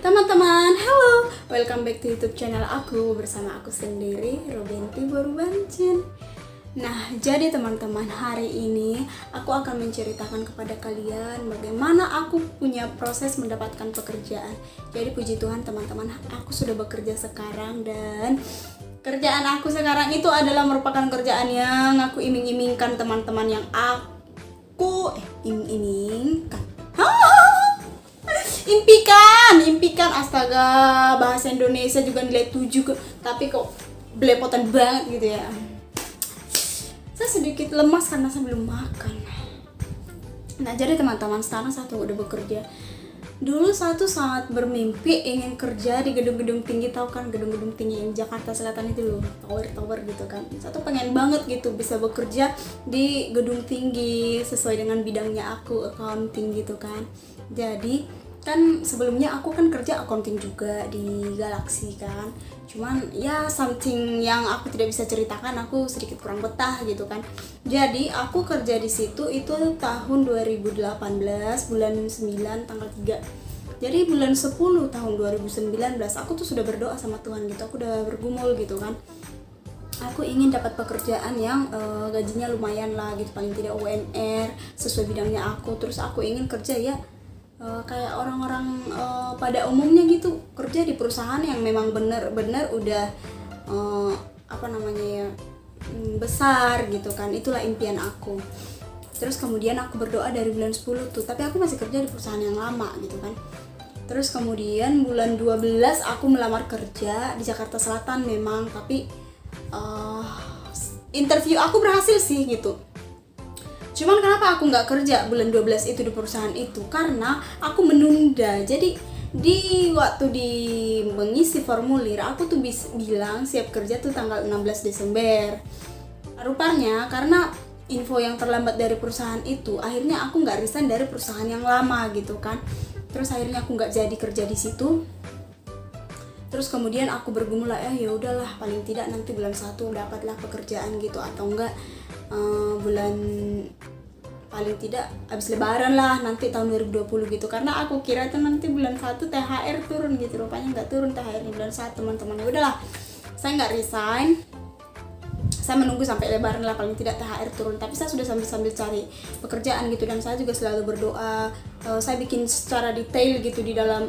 Teman-teman, halo, welcome back to YouTube channel aku bersama aku sendiri, Robenti Borubancin. Nah, jadi teman-teman, hari ini aku akan menceritakan kepada kalian bagaimana aku punya proses mendapatkan pekerjaan. Jadi puji Tuhan teman-teman, aku sudah bekerja sekarang dan kerjaan aku sekarang itu adalah merupakan kerjaan yang aku iming-imingkan teman-teman, yang aku iming-imingkan. Impikan, astaga, bahasa Indonesia juga nilai 7 tapi kok belepotan banget gitu ya. Saya sedikit lemas karena saya belum makan. Nah, jadi teman-teman, sekarang satu udah bekerja. Dulu satu sangat bermimpi ingin kerja di gedung-gedung tinggi, tahu kan gedung-gedung tinggi yang Jakarta Selatan itu loh, tower gitu kan. Satu pengen banget gitu bisa bekerja di gedung tinggi sesuai dengan bidangnya aku, accounting gitu kan. Jadi kan sebelumnya aku kan kerja accounting juga di Galaxy kan, cuman ya something yang aku tidak bisa ceritakan, aku sedikit kurang betah gitu kan. Jadi aku kerja di situ itu tahun 2018 bulan 9 tanggal 3. Jadi bulan 10 tahun 2019 aku tuh sudah berdoa sama Tuhan gitu, aku udah bergumul gitu kan, aku ingin dapat pekerjaan yang gajinya lumayan lah gitu, paling tidak UMR sesuai bidangnya aku. Terus aku ingin kerja ya kayak orang-orang pada umumnya gitu, kerja di perusahaan yang memang benar-benar udah besar gitu kan. Itulah impian aku. Terus kemudian aku berdoa dari bulan 10 tuh, tapi aku masih kerja di perusahaan yang lama gitu kan. Terus kemudian bulan 12 aku melamar kerja di Jakarta Selatan memang, tapi interview aku berhasil sih gitu. Cuman kenapa aku nggak kerja bulan 12 itu di perusahaan itu? Karena aku menunda. Jadi di waktu mengisi formulir aku tuh bilang siap kerja tuh tanggal 16 Desember. Rupanya karena info yang terlambat dari perusahaan itu, akhirnya aku nggak resign dari perusahaan yang lama gitu kan. Terus akhirnya aku nggak jadi kerja di situ. Terus kemudian aku bergumul lah, ya udahlah, paling tidak nanti bulan 1 dapatlah pekerjaan gitu, atau enggak bulan paling tidak habis lebaran lah nanti tahun 2020 gitu. Karena aku kira tuh nanti bulan 1 THR turun gitu, rupanya nggak turun THR di bulan 1 teman-teman. Ya udahlah, saya nggak resign, saya menunggu sampai lebaran lah paling tidak THR turun. Tapi saya sudah sambil cari pekerjaan gitu, dan saya juga selalu berdoa. Saya bikin secara detail gitu di dalam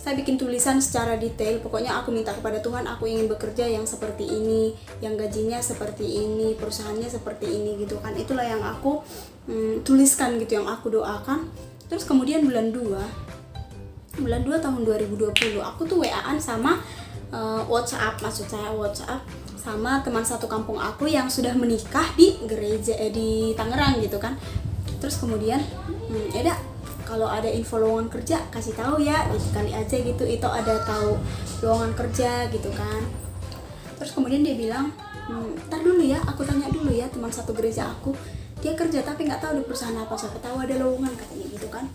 saya bikin tulisan secara detail. Pokoknya aku minta kepada Tuhan, aku ingin bekerja yang seperti ini, yang gajinya seperti ini, perusahaannya seperti ini gitu kan. Itulah yang aku tuliskan gitu, yang aku doakan. Terus kemudian bulan 2 tahun 2020 aku tuh WA-an sama WhatsApp sama teman satu kampung aku yang sudah menikah di gereja di Tangerang gitu kan. Terus kemudian kalau ada info lowongan kerja kasih tahu ya, sekali aja gitu, itu ada tahu lowongan kerja gitu kan. Terus kemudian dia bilang, ntar dulu ya, aku tanya dulu ya teman satu gereja aku, dia kerja tapi nggak tahu di perusahaan apa, siapa tahu ada lowongan katanya gitu kan.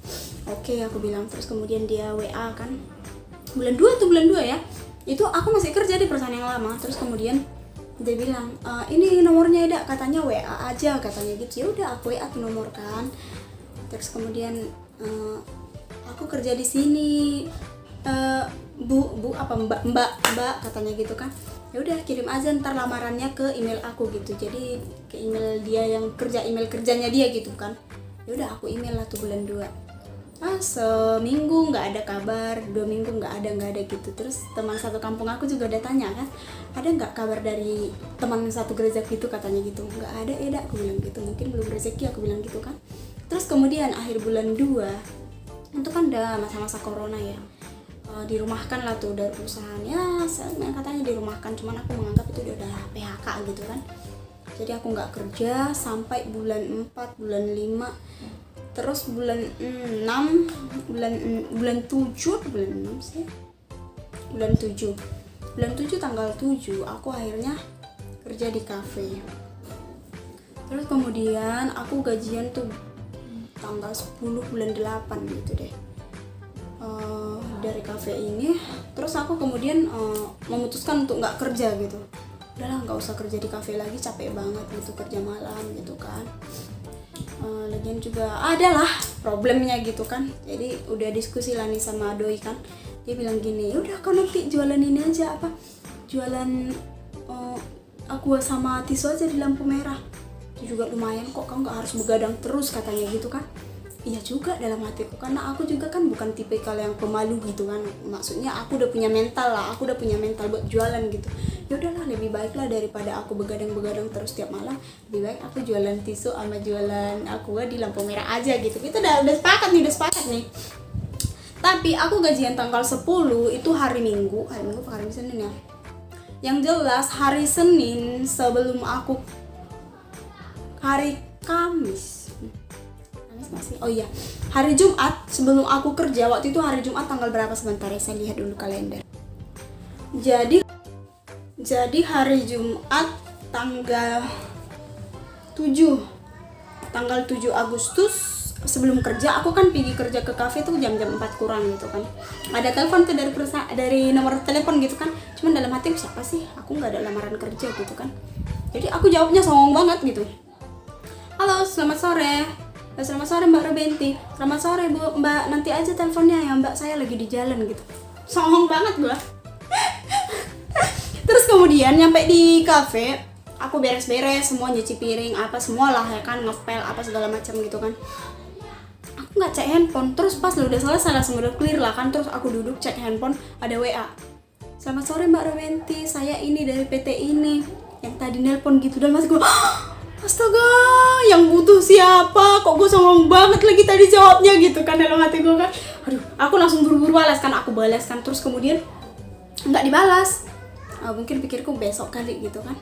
Oke, aku bilang. Terus kemudian dia WA kan, bulan 2 ya, itu aku masih kerja di perusahaan yang lama. Terus kemudian dia bilang, ini nomornya Eda, katanya WA aja katanya gitu. Ya udah, aku WA tuh nomor kan. Terus kemudian aku kerja di sini, mbak katanya gitu kan. Ya udah, kirim aja ntar lamarannya ke email aku gitu. Jadi ke email dia yang email kerjanya dia gitu kan. Ya udah, aku email lah tuh bulan 2. Seminggu nggak ada kabar, 2 minggu nggak ada gitu. Terus teman satu kampung aku juga udah tanya kan, ada nggak kabar dari teman satu gereja gitu katanya gitu. Nggak ada ya, aku bilang gitu, mungkin belum rezeki, aku bilang gitu kan. Terus kemudian akhir bulan 2 itu kan udah masa-masa corona ya, dirumahkan lah tuh dari perusahaan ya, katanya dirumahkan, cuman aku menganggap itu udah PHK gitu kan. Jadi aku nggak kerja sampai bulan 4, bulan 5, terus bulan 6, bulan 7 tanggal 7 aku akhirnya kerja di kafe. Terus kemudian aku gajian tuh tanggal 10 bulan 8 gitu deh, dari kafe ini. Terus aku kemudian memutuskan untuk nggak kerja gitu, udahlah nggak usah kerja di kafe lagi, capek banget gitu kerja malam gitu kan. Lagian juga adalah problemnya gitu kan. Jadi udah diskusi lah nih sama doi kan, dia bilang gini, udah kau nanti jualan ini aja, apa jualan aqua sama tisu aja di lampu merah, itu juga lumayan kok, kau nggak harus begadang terus katanya gitu kan. Iya juga dalam hatiku, karena aku juga kan bukan tipikal yang pemalu gitu kan, maksudnya aku udah punya mental lah, aku udah punya mental buat jualan gitu. Ya udahlah, lebih baik lah daripada aku begadang terus tiap malam, lebih baik aku jualan tisu sama jualan aqua di lampu merah aja gitu. Itu udah sepakat nih. Tapi aku gajian tanggal 10 itu hari Minggu apa hari Senin ya? Yang jelas hari Senin sebelum aku hari Kamis masih. Oh iya, hari Jumat sebelum aku kerja, waktu itu hari Jumat tanggal berapa sebentar ya, saya lihat dulu kalender. Jadi hari Jumat tanggal 7 Agustus sebelum kerja, aku kan pergi kerja ke kafe tuh jam-jam 4 kurang gitu kan. Ada telepon tuh dari nomor telepon gitu kan. Cuman dalam hati siapa sih? Aku nggak ada lamaran kerja gitu kan. Jadi aku jawabnya songong banget gitu. Halo, selamat sore Mbak Robenti. Selamat sore Bu, Mbak, nanti aja teleponnya ya Mbak, saya lagi di jalan gitu. Songong banget gua. Terus kemudian nyampe di kafe, aku beres-beres semua, nyuci piring apa semua lah ya kan, ngepel apa segala macam gitu kan. Aku nggak cek handphone, terus pas udah selesai langsung udah clear lah kan, terus aku duduk cek handphone, ada WA. Selamat sore Mbak Robenti, saya ini dari PT ini, yang tadi nelpon gitu. Dan mas gue, astaga, yang butuh siapa? Kok gue songong banget lagi tadi jawabnya gitu kan dalam hati gue kan. Aduh, aku langsung buru-buru balas kan, terus kemudian nggak dibalas. Mungkin pikirku besok kali gitu kan.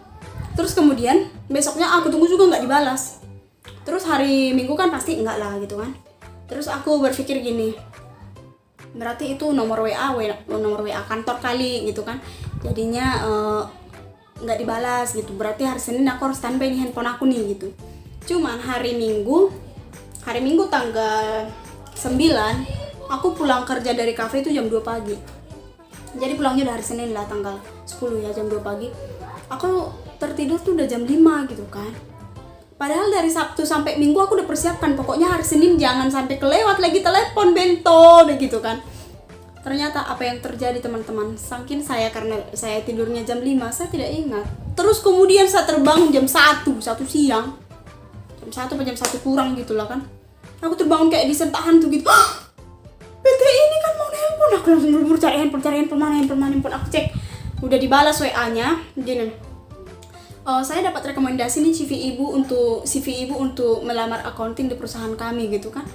Terus kemudian besoknya aku tunggu juga nggak dibalas. Terus hari Minggu kan pasti enggak lah gitu kan. Terus aku berpikir gini, berarti itu nomor WA kantor kali gitu kan. Jadinya nggak dibalas gitu, berarti hari Senin aku harus standby nih handphone aku nih gitu. Cuman hari Minggu tanggal 9 aku pulang kerja dari kafe itu jam 2 pagi. Jadi pulangnya udah hari Senin lah tanggal 10 ya, jam 2 pagi. Aku tertidur tuh udah jam 5 gitu kan. Padahal dari Sabtu sampai Minggu aku udah persiapkan, pokoknya hari Senin jangan sampai kelewat lagi telepon bento gitu kan. Ternyata apa yang terjadi teman-teman, saking karena saya tidurnya jam 5, saya tidak ingat. Terus kemudian saya terbangun jam 1 siang. Jam 1 atau jam 1 kurang gitu lah kan. Aku terbangun kayak disentak hantu gitu. PT ini kan mau nelpon. Aku langsung buru-buru cari handphone, mana handphone. Aku cek, udah dibalas WA-nya gini. Saya dapat rekomendasi nih CV ibu untuk melamar accounting di perusahaan kami gitu kan.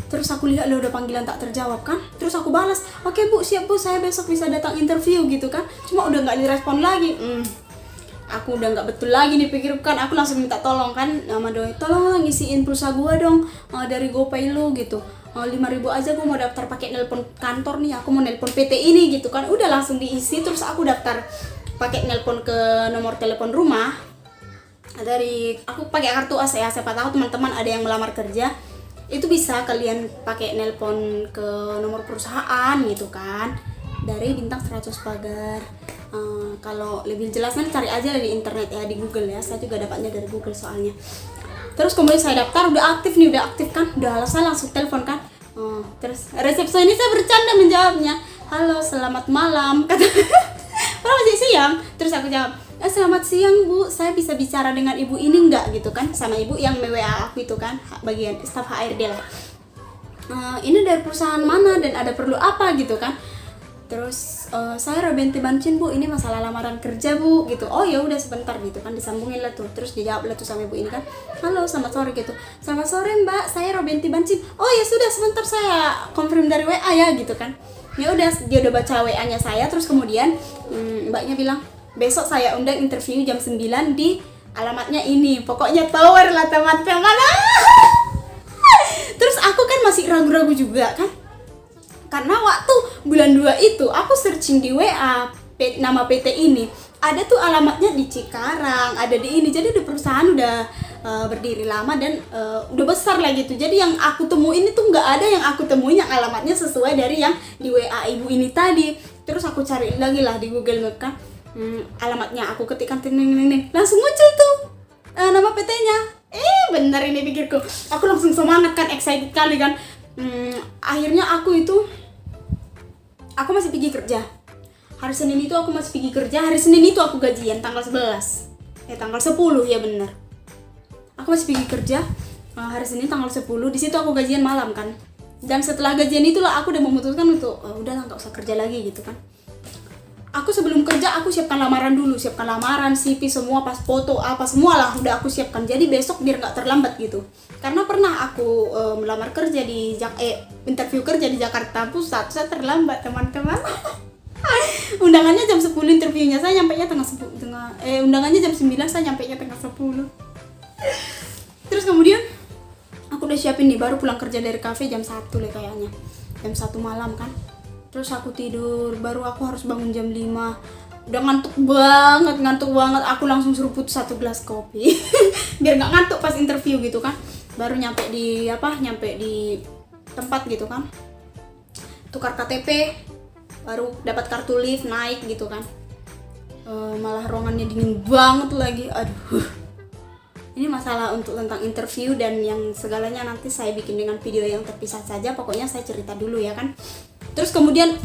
Terus aku lihat udah panggilan tak terjawab kan. Terus aku balas, oke Bu, siap Bu, saya besok bisa datang interview gitu kan. Cuma udah nggak direspon lagi. Aku udah nggak betul lagi nih pikirkan. Aku langsung minta tolong kan sama doi, tolong ngisiin pulsa gua dong dari GoPay lu gitu. 5.000 aja, gua mau daftar pakai nelpon kantor nih. Aku mau nelpon PT ini gitu kan. Udah langsung diisi. Terus aku daftar pakai nelpon ke nomor telepon rumah. Aku pakai kartu AS ya. Siapa tahu teman-teman ada yang melamar kerja. Itu bisa kalian pakai nelpon ke nomor perusahaan gitu kan, dari bintang 100 pagar. Kalau lebih jelasnya cari aja di internet ya, di Google ya, saya juga dapatnya dari Google soalnya. Terus kemudian saya daftar, udah aktif kan, udah saya langsung telepon kan. Terus resepsionis saya bercanda menjawabnya, halo selamat malam, kata padahal masih siang. Terus aku jawab, selamat siang Bu, saya bisa bicara dengan ibu ini enggak gitu kan, sama ibu yang WA aku itu kan, bagian staf HRD lah. Ini dari perusahaan mana dan ada perlu apa gitu kan. Terus saya Robenti Bancin Bu, ini masalah lamaran kerja Bu gitu. Oh ya udah sebentar gitu kan, disambungin lah tuh. Terus dijawab lah tuh sama ibu ini kan, halo selamat sore gitu. Selamat sore Mbak, saya Robenti Bancin. Oh ya sudah sebentar, saya confirm dari WA ya gitu kan. Ya udah, dia udah baca WA-nya saya. Terus kemudian mbaknya bilang, besok saya undang interview jam 9 di alamatnya ini. Pokoknya tower lah teman-teman. Terus aku kan masih ragu-ragu juga kan. Karena waktu bulan 2 itu aku searching di WA nama PT ini. Ada tuh alamatnya di Cikarang, ada di ini. Jadi di perusahaan udah berdiri lama dan udah besar lah gitu. Jadi yang aku temuin itu nggak ada yang aku temuin yang alamatnya sesuai dari yang di WA ibu ini tadi. Terus aku cari lagi lah di Google Map kan. Alamatnya aku ketikkan ting, langsung muncul tuh nama PT-nya Bener ini pikirku. Aku langsung semangat kan, excited kali kan. Akhirnya aku masih pergi kerja. Hari Senin itu aku masih pergi kerja. Hari Senin itu aku gajian tanggal 11. Tanggal 10 ya bener. Aku masih pergi kerja. Hari Senin tanggal 10. Di situ aku gajian malam kan. Dan setelah gajian itulah aku udah memutuskan untuk udahlah nggak usah kerja lagi gitu kan. Aku sebelum kerja aku siapkan lamaran dulu, CV semua, pas foto apa semua lah udah aku siapkan. Jadi besok biar nggak terlambat gitu. Karena pernah aku melamar kerja di interview kerja di Jakarta Pusat, saya terlambat teman-teman. Undangannya jam 10, interviewnya saya nyampainya undangannya jam 9, saya nyampainya tengah 10. Terus kemudian aku udah siapin nih, baru pulang kerja dari kafe jam 1 lah kayaknya. Jam 1 malam kan. Terus aku tidur, baru aku harus bangun jam 5. Udah ngantuk banget. Aku langsung seruput 1 gelas kopi. Biar gak ngantuk pas interview gitu kan. Baru nyampe di tempat gitu kan. Tukar KTP, baru dapat kartu lift, naik gitu kan. Malah ruangannya dingin banget lagi. Aduh. Ini masalah untuk tentang interview dan yang segalanya nanti saya bikin dengan video yang terpisah saja. Pokoknya saya cerita dulu ya kan. Terus kemudian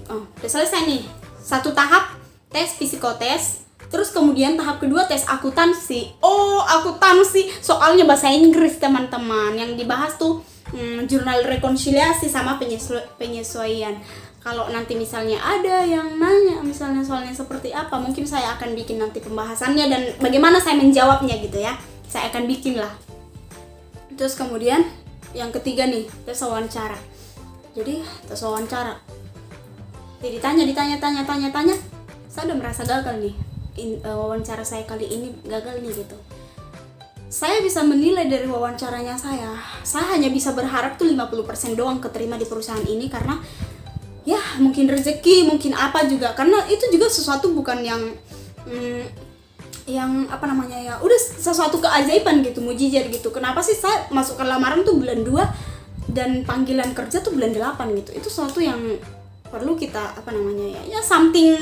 udah selesai nih. Satu tahap tes psikotes. Terus kemudian tahap kedua tes akuntansi. Akuntansi soalnya bahasa Inggris teman-teman. Yang dibahas tuh jurnal rekonsiliasi sama penyesuaian. Kalau nanti misalnya ada yang nanya misalnya soalnya seperti apa, mungkin saya akan bikin nanti pembahasannya dan bagaimana saya menjawabnya gitu ya. Saya akan bikin lah. Terus kemudian yang ketiga nih, tes wawancara. Jadi tes wawancara. Ditanya. Saya udah merasa gagal nih. Wawancara saya kali ini gagal nih gitu. Saya bisa menilai dari wawancaranya saya. Saya hanya bisa berharap tuh 50% doang keterima di perusahaan ini karena ya mungkin rezeki, mungkin apa juga. Karena itu juga sesuatu bukan yang udah sesuatu keajaiban gitu, mujizat gitu. Kenapa sih saya masukkan lamaran tuh bulan 2 dan panggilan kerja tuh bulan 8 gitu. Itu sesuatu yang perlu kita something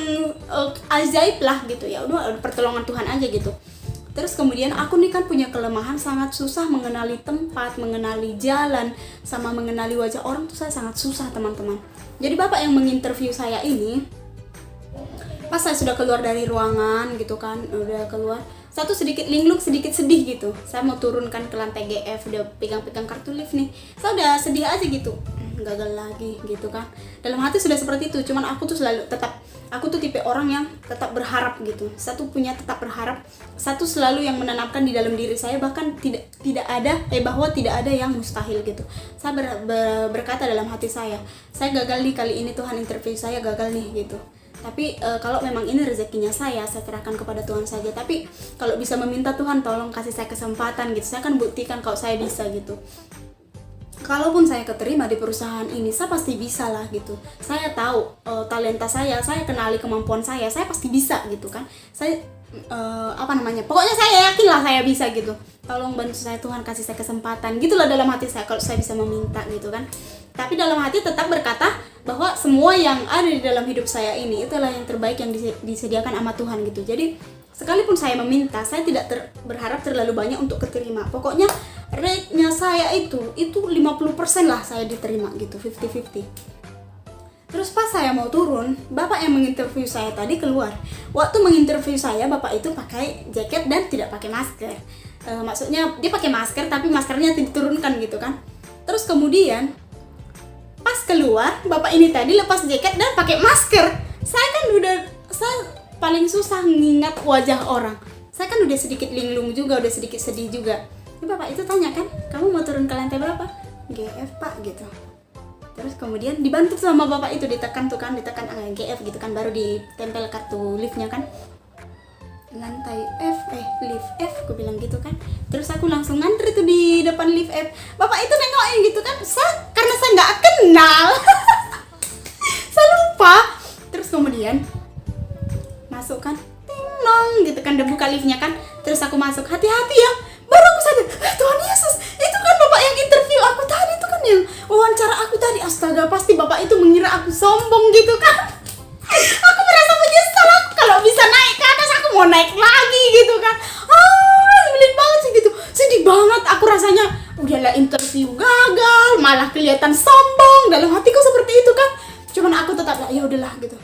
ajaib lah gitu ya. Udah pertolongan Tuhan aja gitu. Terus kemudian aku nih kan punya kelemahan sangat susah mengenali tempat, mengenali jalan, sama mengenali wajah orang tuh saya sangat susah teman-teman. Jadi bapak yang menginterview saya ini, pas saya sudah keluar dari ruangan gitu kan, udah keluar, satu sedikit linglung, sedikit sedih gitu. Saya mau turunkan ke lantai GF, udah pegang-pegang kartu lift nih. Saya udah sedih aja gitu, gagal lagi gitu kan. Dalam hati sudah seperti itu, cuman aku tuh aku tuh tipe orang yang tetap berharap gitu. Satu punya tetap berharap, satu selalu yang menanamkan di dalam diri saya bahkan bahwa tidak ada yang mustahil gitu. Saya berkata dalam hati saya gagal nih kali ini, Tuhan interview saya gagal nih gitu. Tapi kalau memang ini rezekinya saya serahkan kepada Tuhan saja. Tapi kalau bisa meminta Tuhan tolong kasih saya kesempatan gitu, saya akan buktikan kalau saya bisa gitu. Kalaupun saya keterima di perusahaan ini, saya pasti bisa lah gitu. Saya tahu talenta saya kenali kemampuan saya pasti bisa gitu kan. Saya pokoknya saya yakin lah saya bisa gitu. Tolong bantu saya Tuhan, kasih saya kesempatan gitulah dalam hati saya kalau saya bisa meminta gitu kan. Tapi dalam hati tetap berkata bahwa semua yang ada di dalam hidup saya ini itulah yang terbaik yang disediakan sama Tuhan gitu. Jadi sekalipun saya meminta, saya tidak berharap terlalu banyak untuk keterima. Pokoknya rate-nya saya itu 50% lah saya diterima gitu, 50-50. Terus pas saya mau turun, bapak yang menginterview saya tadi keluar. Waktu menginterview saya, bapak itu pakai jaket dan tidak pakai masker. Maksudnya dia pakai masker tapi maskernya diturunkan gitu kan. Terus kemudian pas keluar, bapak ini tadi lepas jaket dan pakai masker. Saya paling susah mengingat wajah orang. Saya kan udah sedikit linglung juga, udah sedikit sedih juga. Ini bapak itu tanya kan, kamu mau turun ke lantai berapa? GF pak gitu. Terus kemudian dibantu sama bapak itu, ditekan GF gitu kan, baru ditempel kartu liftnya kan. Lantai lift F, aku bilang gitu kan. Terus aku langsung ngantri tuh di depan lift F. Bapak itu nengokin gitu kan, karena saya nggak kenal. Saya lupa. Terus kemudian masuk kan, ting nong gitu kan, udah buka liftnya kan. Terus aku masuk, hati-hati ya. Baru aku sadar, Tuhan Yesus, itu kan bapak yang interview aku tadi, itu kan yang wawancara aku tadi. Astaga, pasti bapak itu mengira aku sombong gitu kan. Aku merasa menyesal, aku kalau bisa naik ke atas aku mau naik lagi gitu kan. Sulit banget sih gitu, sedih banget dalam hatiku seperti itu kan. Cuman aku tetap ya udahlah gitu,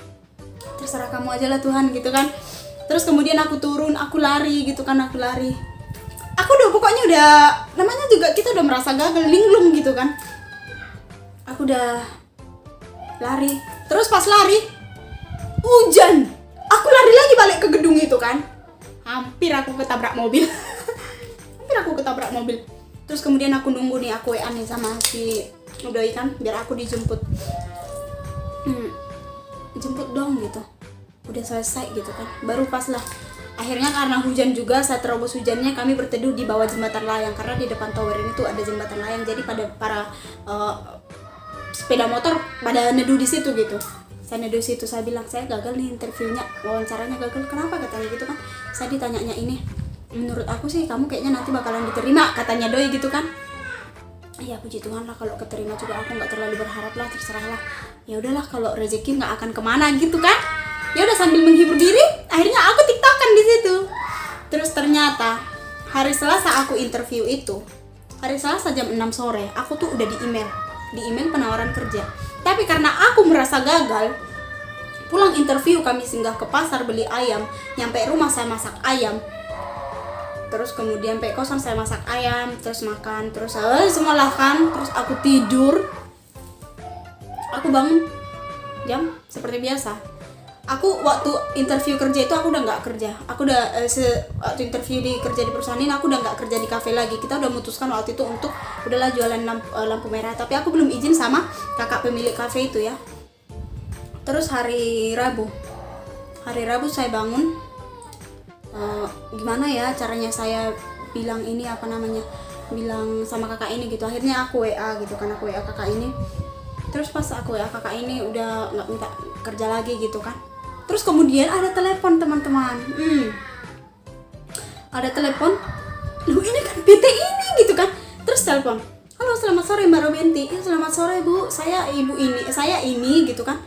terserah kamu aja lah Tuhan gitu kan. Terus kemudian aku turun, aku lari gitu kan, aku lari. Aku udah pokoknya udah, namanya juga kita udah merasa gagal, linglung gitu kan. Aku udah lari, terus pas lari hujan. Aku lari lagi balik ke gedung itu kan. Hampir aku ketabrak mobil. Terus kemudian aku nunggu nih, aku WA nih sama si Doi kan, biar aku dijemput. Jemput dong gitu. Udah selesai gitu kan. Baru pas lah. Akhirnya karena hujan juga, saat terobos hujannya kami berteduh di bawah jembatan layang, karena di depan tower ini tuh ada jembatan layang. Jadi pada para sepeda motor pada neduh di situ gitu. Saya neduh situ, saya bilang saya gagal nih interviewnya, wawancaranya gagal. Kenapa katanya gitu kan? Saya ditanyanya ini, menurut aku sih kamu kayaknya nanti bakalan diterima, katanya Doi gitu kan. Ya puji Tuhan lah, kalau keterima juga aku nggak terlalu berharap lah, terserah lah. Ya udahlah, kalau rezeki nggak akan kemana gitu kan. Ya udah, sambil menghibur diri, akhirnya aku tiktokan di situ. Terus ternyata hari Selasa aku interview itu, hari Selasa jam 6 sore, aku tuh udah di email penawaran kerja. Tapi karena aku merasa gagal, pulang interview kami singgah ke pasar beli ayam, nyampe rumah saya masak ayam. Terus kemudian sampai kosan saya masak ayam, terus makan, terus semua lah kan. Terus aku tidur. Aku bangun jam seperti biasa. Aku waktu interview kerja itu aku udah nggak kerja. Aku udah waktu interview kerja di perusahaan ini aku udah nggak kerja di kafe lagi. Kita udah memutuskan waktu itu untuk udahlah jualan lampu merah. Tapi aku belum izin sama kakak pemilik kafe itu ya. Terus hari Rabu saya bangun. Gimana ya caranya saya bilang ini bilang sama kakak ini gitu. Akhirnya aku WA gitu kan, aku WA kakak ini. Terus pas aku WA kakak ini udah nggak minta kerja lagi gitu kan. Terus kemudian ada telepon teman-teman. Ada telepon. Loh, ini kan PT ini gitu kan. Terus telepon. Halo, selamat sore Mbak Robianti. Ya, selamat sore Bu. Saya ini gitu kan.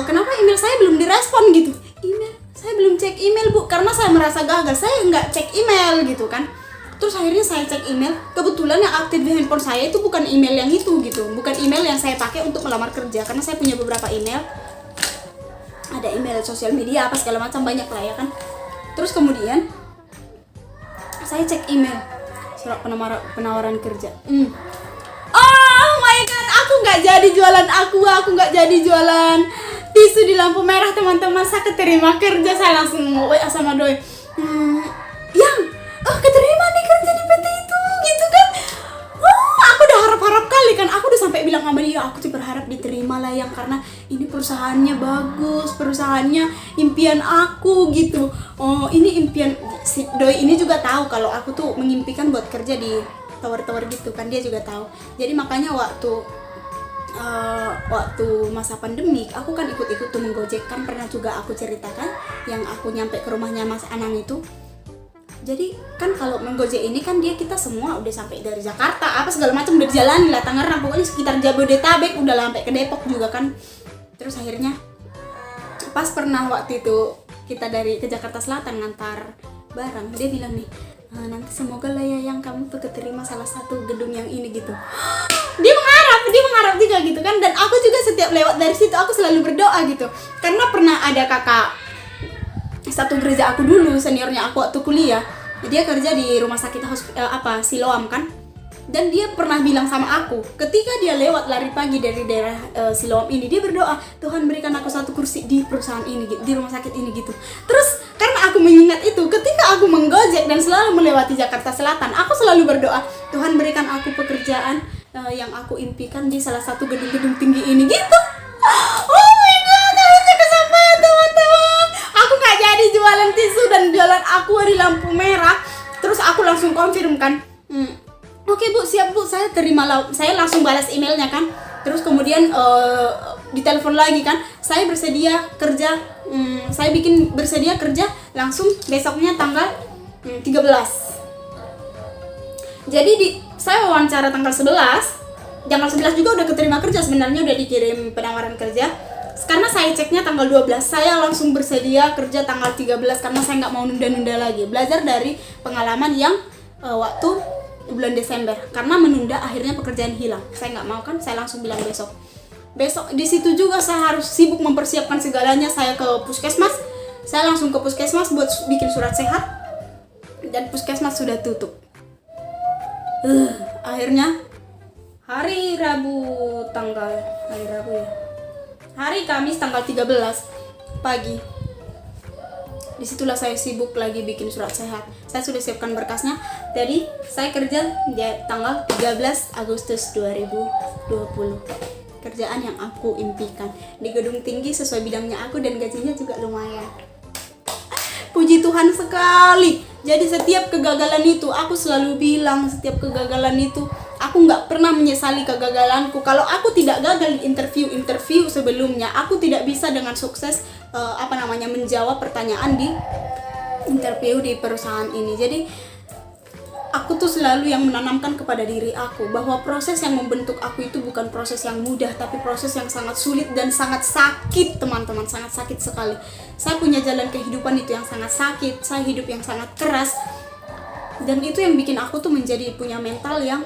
Kenapa email saya belum direspon gitu? Saya belum cek email Bu, karena saya merasa gagal. Saya nggak cek email gitu kan. Terus akhirnya saya cek email. Kebetulan yang aktif di handphone saya itu bukan email yang itu gitu. Bukan email yang saya pakai untuk melamar kerja. Karena saya punya beberapa email. Ada email sosial media apa segala macam, banyak lah ya kan. Terus kemudian saya cek email surat penawaran kerja. Oh my god, aku nggak jadi jualan aku nggak jadi jualan tisu di lampu merah teman-teman. Saya keterima kerja, saya langsung WA sama Doi. Keterima nih kerja di PT itu gitu kan. Aku udah harap-harap kali kan. Aku udah sampai bilang sama dia, aku tuh berharap diterima lah yang, karena ini perusahaannya bagus, perusahaannya impian aku gitu. Ini impian si Doi ini juga tahu kalau aku tuh mengimpikan buat kerja di tower-tower gitu kan, dia juga tahu. Jadi makanya waktu masa pandemik aku kan ikut-ikut tuh menggojek kan, pernah juga aku ceritakan yang aku nyampe ke rumahnya Mas Anang itu. Jadi kan kalau menggojek ini kan kita semua udah sampai dari Jakarta apa segala macam udah dijalani lah, Tangerang, pokoknya sekitar Jabodetabek udah sampai ke Depok juga kan. Terus akhirnya pas pernah waktu itu kita ke Jakarta Selatan ngantar barang, dia bilang nih, nanti semoga lah ya yang kamu tuh keterima salah satu gedung yang ini gitu. Dia mengharap juga gitu kan. Dan aku juga setiap lewat dari situ aku selalu berdoa gitu, karena pernah ada kakak satu gereja aku dulu, seniornya aku waktu kuliah, dia kerja di rumah sakit Siloam kan. Dan dia pernah bilang sama aku, ketika dia lewat lari pagi dari daerah Siloam ini, dia berdoa, Tuhan berikan aku satu kursi di perusahaan ini, di rumah sakit ini gitu. Terus karena aku mengingat itu, ketika aku menggojek dan selalu melewati Jakarta Selatan, aku selalu berdoa, Tuhan berikan aku pekerjaan yang aku impikan di salah satu gedung-gedung tinggi ini gitu. Oh my god, akhirnya kesampaian teman-teman. Aku gak jadi jualan tisu dan jualan aqua di lampu merah. Terus aku langsung confirm kan, Oke Bu, siap Bu, saya terima. Saya langsung balas emailnya kan. Terus kemudian ditelepon lagi kan, saya bersedia kerja. Saya bikin bersedia kerja langsung besoknya tanggal 13. Jadi saya wawancara tanggal 11. Tanggal 11 juga udah keterima kerja, sebenarnya udah dikirim penawaran kerja. Karena saya ceknya tanggal 12, saya langsung bersedia kerja tanggal 13 karena saya nggak mau nunda-nunda lagi. Belajar dari pengalaman yang waktu bulan Desember, karena menunda akhirnya pekerjaan hilang. Saya nggak mau kan, saya langsung bilang besok. Besok di situ juga saya harus sibuk mempersiapkan segalanya. Saya ke puskesmas, saya langsung ke puskesmas buat bikin surat sehat, dan puskesmas sudah tutup. Akhirnya hari Kamis tanggal 13 pagi, disitulah saya sibuk lagi bikin surat sehat. Saya sudah siapkan berkasnya, jadi saya kerja di tanggal 13 Agustus 2020. Kerjaan yang aku impikan di gedung tinggi sesuai bidangnya aku, dan gajinya juga lumayan. Puji Tuhan sekali. Jadi setiap kegagalan itu, aku selalu bilang, setiap kegagalan itu aku nggak pernah menyesali kegagalanku. Kalau aku tidak gagal di interview sebelumnya, aku tidak bisa dengan sukses menjawab pertanyaan di interview di perusahaan ini. Jadi aku tuh selalu yang menanamkan kepada diri aku bahwa proses yang membentuk aku itu bukan proses yang mudah, tapi proses yang sangat sulit dan sangat sakit, teman-teman, sangat sakit sekali. Saya punya jalan kehidupan itu yang sangat sakit, saya hidup yang sangat keras, dan itu yang bikin aku tuh menjadi punya mental yang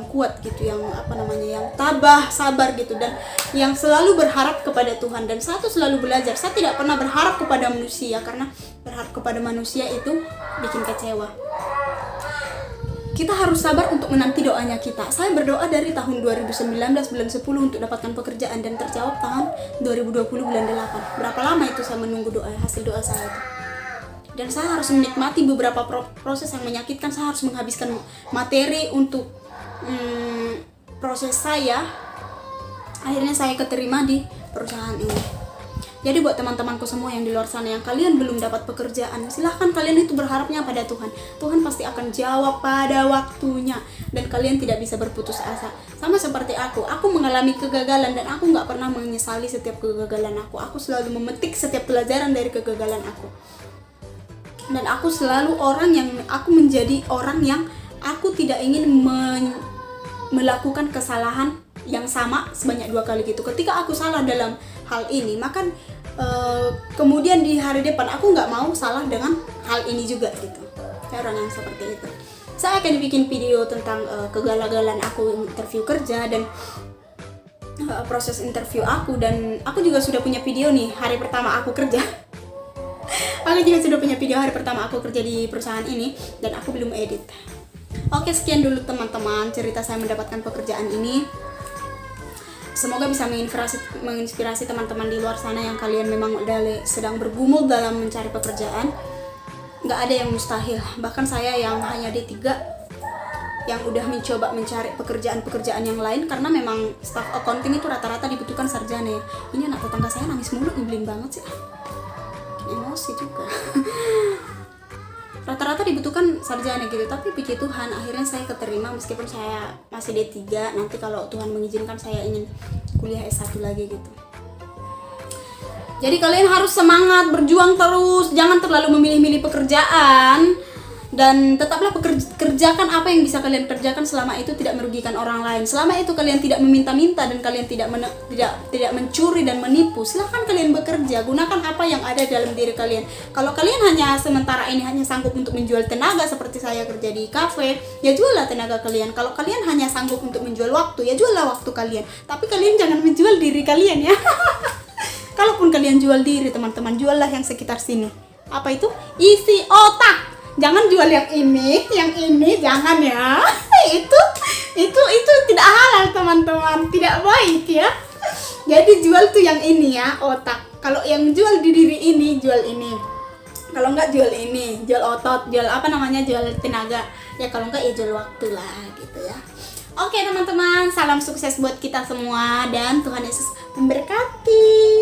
kuat gitu, yang yang tabah, sabar gitu, dan yang selalu berharap kepada Tuhan. Dan saya tuh selalu belajar, saya tidak pernah berharap kepada manusia, karena berharap kepada manusia itu bikin kecewa. Kita harus sabar untuk menanti doanya kita. Saya berdoa dari tahun 2019 bulan 10 untuk dapatkan pekerjaan, dan terjawab tahun 2020 bulan 8. Berapa lama itu saya menunggu hasil doa saya itu. Dan saya harus menikmati beberapa proses yang menyakitkan. Saya harus menghabiskan materi untuk proses saya. Akhirnya saya keterima di perusahaan ini. Jadi buat teman-temanku semua yang di luar sana yang kalian belum dapat pekerjaan, silahkan kalian itu berharapnya pada Tuhan. Tuhan pasti akan jawab pada waktunya, dan kalian tidak bisa berputus asa. Sama seperti aku mengalami kegagalan, dan aku nggak pernah menyesali setiap kegagalan aku. Aku selalu memetik setiap pelajaran dari kegagalan aku. Dan aku selalu menjadi orang yang aku tidak ingin melakukan kesalahan yang sama sebanyak 2 kali gitu. Ketika aku salah dalam hal ini, maka kemudian di hari depan aku nggak mau salah dengan hal ini juga gitu. Saya orang yang seperti itu. Saya akan bikin video tentang kegagalan aku interview kerja dan proses interview aku, dan aku juga sudah punya video nih hari pertama aku kerja. Aku juga sudah punya video hari pertama aku kerja di perusahaan ini, dan aku belum edit. Oke, sekian dulu teman-teman cerita saya mendapatkan pekerjaan ini. Semoga bisa menginspirasi teman-teman di luar sana yang kalian memang sedang bergumul dalam mencari pekerjaan. Nggak ada yang mustahil. Bahkan saya yang hanya D3 yang udah mencoba mencari pekerjaan-pekerjaan yang lain, karena memang staff accounting itu rata-rata dibutuhkan sarjana ya. Ini anak tetangga saya nangis mulu, nyebelin banget sih. Emosi juga. Rata-rata dibutuhkan sarjana gitu, tapi puji Tuhan akhirnya saya keterima meskipun saya masih D3. Nanti kalau Tuhan mengizinkan saya ingin kuliah S1 lagi gitu. Jadi kalian harus semangat, berjuang terus, jangan terlalu memilih-milih pekerjaan, dan tetaplah kerjakan apa yang bisa kalian kerjakan selama itu tidak merugikan orang lain. Selama itu kalian tidak meminta-minta dan kalian tidak mencuri dan menipu, silahkan kalian bekerja. Gunakan apa yang ada dalam diri kalian. Kalau kalian hanya sementara ini hanya sanggup untuk menjual tenaga seperti saya kerja di kafe, ya juallah tenaga kalian. Kalau kalian hanya sanggup untuk menjual waktu, ya juallah waktu kalian. Tapi kalian jangan menjual diri kalian ya. Kalaupun kalian jual diri, teman-teman, juallah yang sekitar sini. Apa itu? Isi otak. Jangan jual yang ini jangan ya. itu tidak halal, teman-teman, tidak baik ya. Jadi jual tuh yang ini ya, otak. Kalau yang jual di diri ini, jual ini. Kalau enggak jual ini, jual otot, jual jual tenaga. Ya kalau enggak ya jual waktu lah gitu ya. Oke teman-teman, salam sukses buat kita semua dan Tuhan Yesus memberkati.